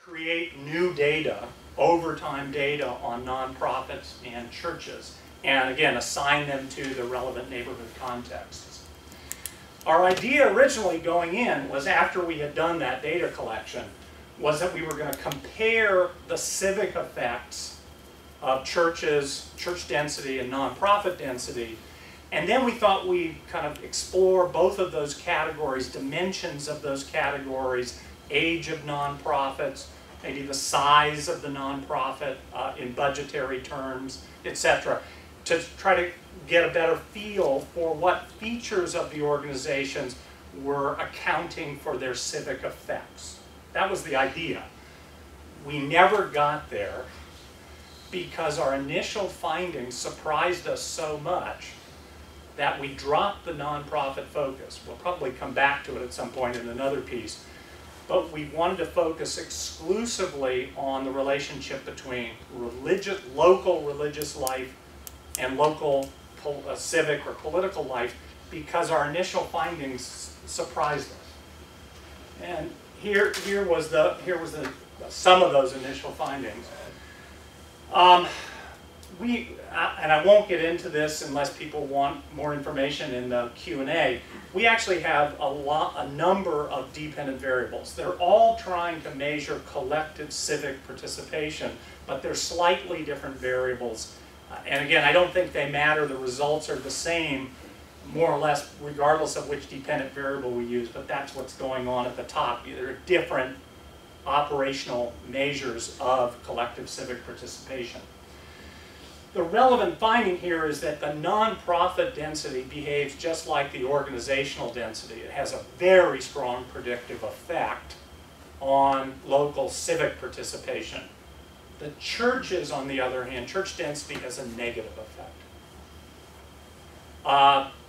create new data, overtime data on nonprofits and churches, and again, assign them to the relevant neighborhood contexts. Our idea originally going in was, after we had done that data collection, was that we were going to compare the civic effects of churches, church density, and nonprofit density. And then we thought we'd kind of explore both of those categories, dimensions of those categories, age of nonprofits, maybe the size of the nonprofit in budgetary terms, etc., to try to get a better feel for what features of the organizations were accounting for their civic effects. That was the idea. We never got there because our initial findings surprised us so much that we dropped the nonprofit focus. We'll probably come back to it at some point in another piece. But we wanted to focus exclusively on the relationship between local religious life and local civic or political life, because our initial findings surprised us. And here was some of those initial findings. And I won't get into this unless people want more information in the Q&A. We actually have a number of dependent variables. They're all trying to measure collective civic participation, but they're slightly different variables. And again, I don't think they matter. The results are the same, more or less, regardless of which dependent variable we use, but that's what's going on at the top. There are different operational measures of collective civic participation. The relevant finding here is that the nonprofit density behaves just like the organizational density. It has a very strong predictive effect on local civic participation. The churches, on the other hand, church density has a negative effect.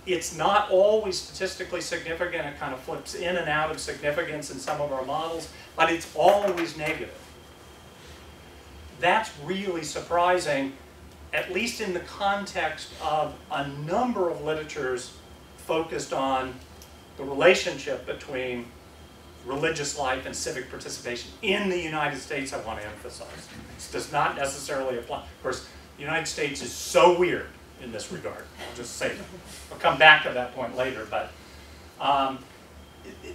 It's not always statistically significant. It kind of flips in and out of significance in some of our models, but it's always negative. That's really surprising, at least in the context of a number of literatures focused on the relationship between religious life and civic participation in the United States. I want to emphasize. This does not necessarily apply. Of course, the United States is so weird in this regard. I'll just say that. I'll come back to that point later, but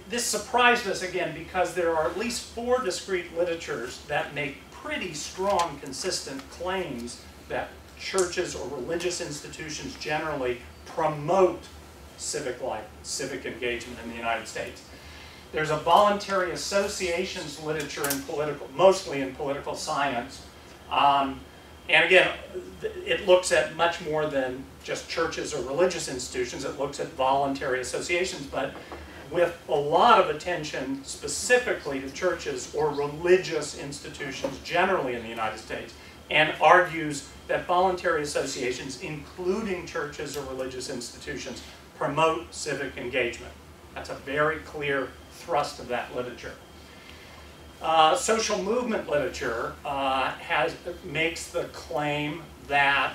this surprised us again because there are at least 4 discrete literatures that make pretty strong, consistent claims that churches or religious institutions generally promote civic life, civic engagement in the United States. There's a voluntary associations literature in mostly in political science. And again, it looks at much more than just churches or religious institutions. It looks at voluntary associations, but with a lot of attention specifically to churches or religious institutions generally in the United States, and argues that voluntary associations, including churches or religious institutions, promote civic engagement. That's a very clear thrust of that literature. Social movement literature makes the claim that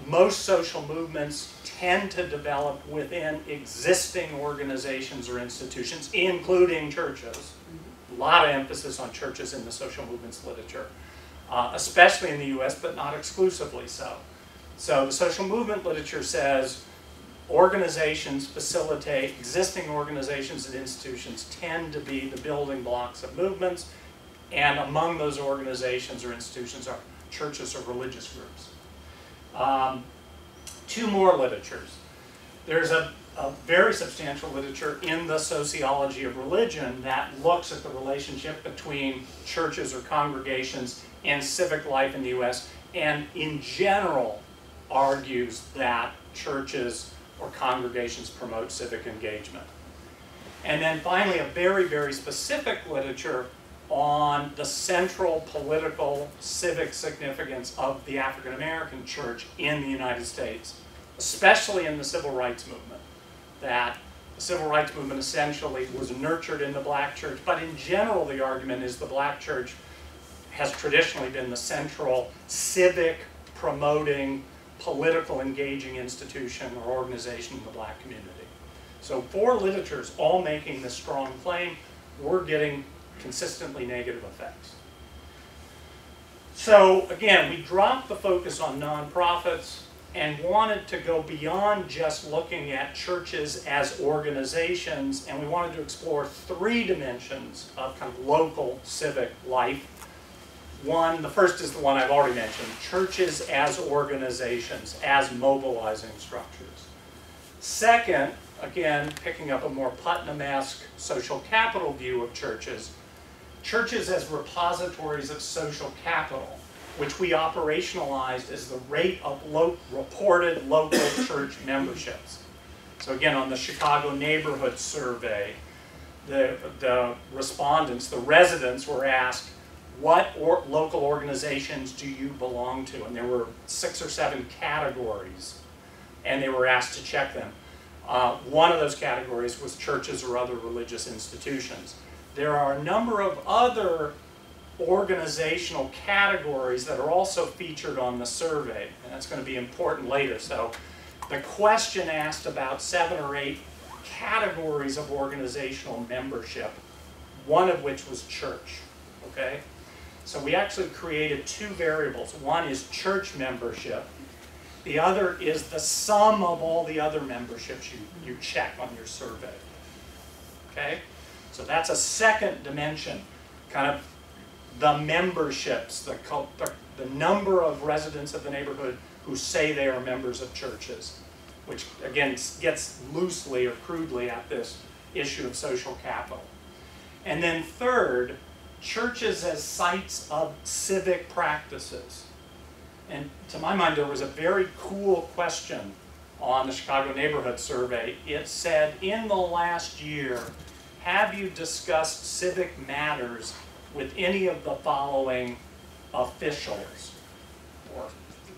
most social movements tend to develop within existing organizations or institutions, including churches. A lot of emphasis on churches in the social movements literature, especially in the US, but not exclusively so. So the social movement literature says organizations facilitate, existing organizations and institutions tend to be the building blocks of movements, and among those organizations or institutions are churches or religious groups. 2 more literatures. There's a very substantial literature in the sociology of religion that looks at the relationship between churches or congregations and civic life in the US, and in general argues that churches or congregations promote civic engagement. And then finally, a very, very specific literature on the central political civic significance of the African American church in the United States, especially in the civil rights movement. That the civil rights movement essentially was nurtured in the black church, but in general the argument is the black church has traditionally been the central civic promoting, political engaging institution or organization in the black community. So 4 literatures all making this strong claim. We're getting consistently negative effects. So again, we dropped the focus on nonprofits and wanted to go beyond just looking at churches as organizations, and we wanted to explore 3 dimensions of kind of local civic life. One, the first is the one I've already mentioned, churches as organizations, as mobilizing structures. Second, again, picking up a more Putnam-esque social capital view of churches, churches as repositories of social capital, which we operationalized as the rate of reported local church memberships. So again, on the Chicago Neighborhood Survey, the respondents, the residents were asked, what local organizations do you belong to? And there were 6 or 7 categories, and they were asked to check them. One of those categories was churches or other religious institutions. There are a number of other organizational categories that are also featured on the survey, and that's going to be important later. So the question asked about 7 or 8 categories of organizational membership, one of which was church, okay? So we actually created 2 variables. One is church membership. The other is the sum of all the other memberships you check on your survey, okay? So that's a second dimension, kind of the memberships, the number of residents of the neighborhood who say they are members of churches, which again gets loosely or crudely at this issue of social capital. And then third, churches as sites of civic practices. And to my mind, there was a very cool question on the Chicago Neighborhood Survey. It said, in the last year, have you discussed civic matters with any of the following officials or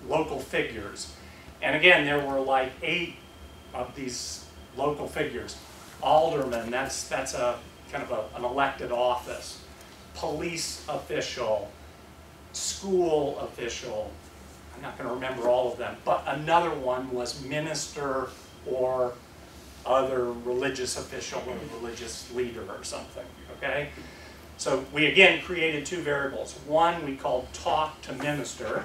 local figures? And again, there were like 8 of these local figures. Alderman, that's a kind of an elected office. Police official, school official. I'm not going to remember all of them, but another one was minister or other religious official or religious leader or something, okay? So we again created 2 variables. One we called talk to minister.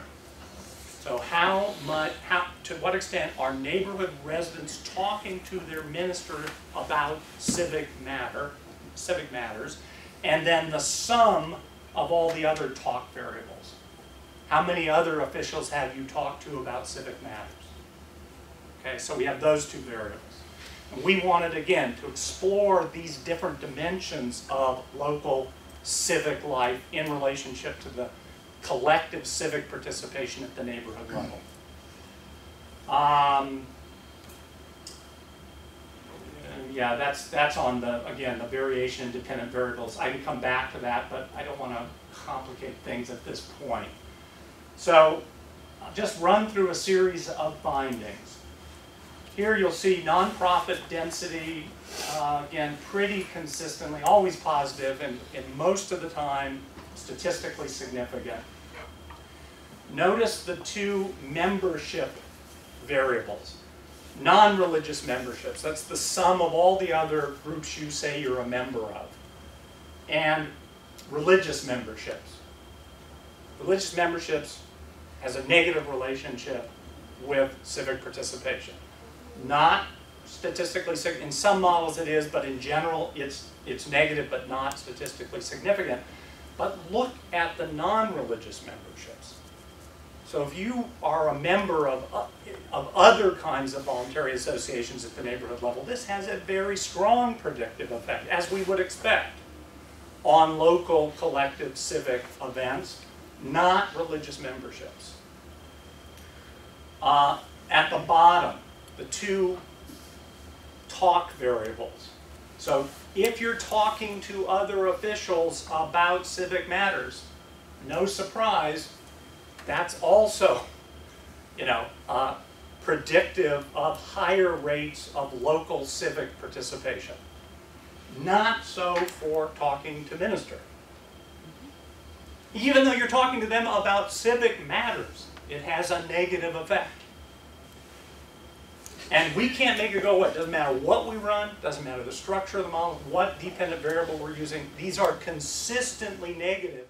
So to what extent are neighborhood residents talking to their minister about civic matters? And then the sum of all the other talk variables. How many other officials have you talked to about civic matters? Okay, so we have those 2 variables. And we wanted, again, to explore these different dimensions of local civic life in relationship to the collective civic participation at the neighborhood level. Yeah, that's on the, again, the variation independent variables. I can come back to that, but I don't want to complicate things at this point. So I'll just run through a series of findings. Here you'll see nonprofit density, again, pretty consistently, always positive, and most of the time statistically significant. Notice the 2 membership variables. Non-religious memberships, that's the sum of all the other groups you say you're a member of. And religious memberships. Religious memberships has a negative relationship with civic participation. Not statistically significant. In some models it is, but in general it's negative but not statistically significant. But look at the non-religious memberships. So if you are a member of other kinds of voluntary associations at the neighborhood level, this has a very strong predictive effect, as we would expect, on local collective civic events, not religious memberships. At the bottom, the 2 talk variables. So if you're talking to other officials about civic matters, no surprise, that's also, predictive of higher rates of local civic participation. Not so for talking to minister. Even though you're talking to them about civic matters, it has a negative effect. And we can't make it go away. It doesn't matter what we run, doesn't matter the structure of the model, what dependent variable we're using. These are consistently negative.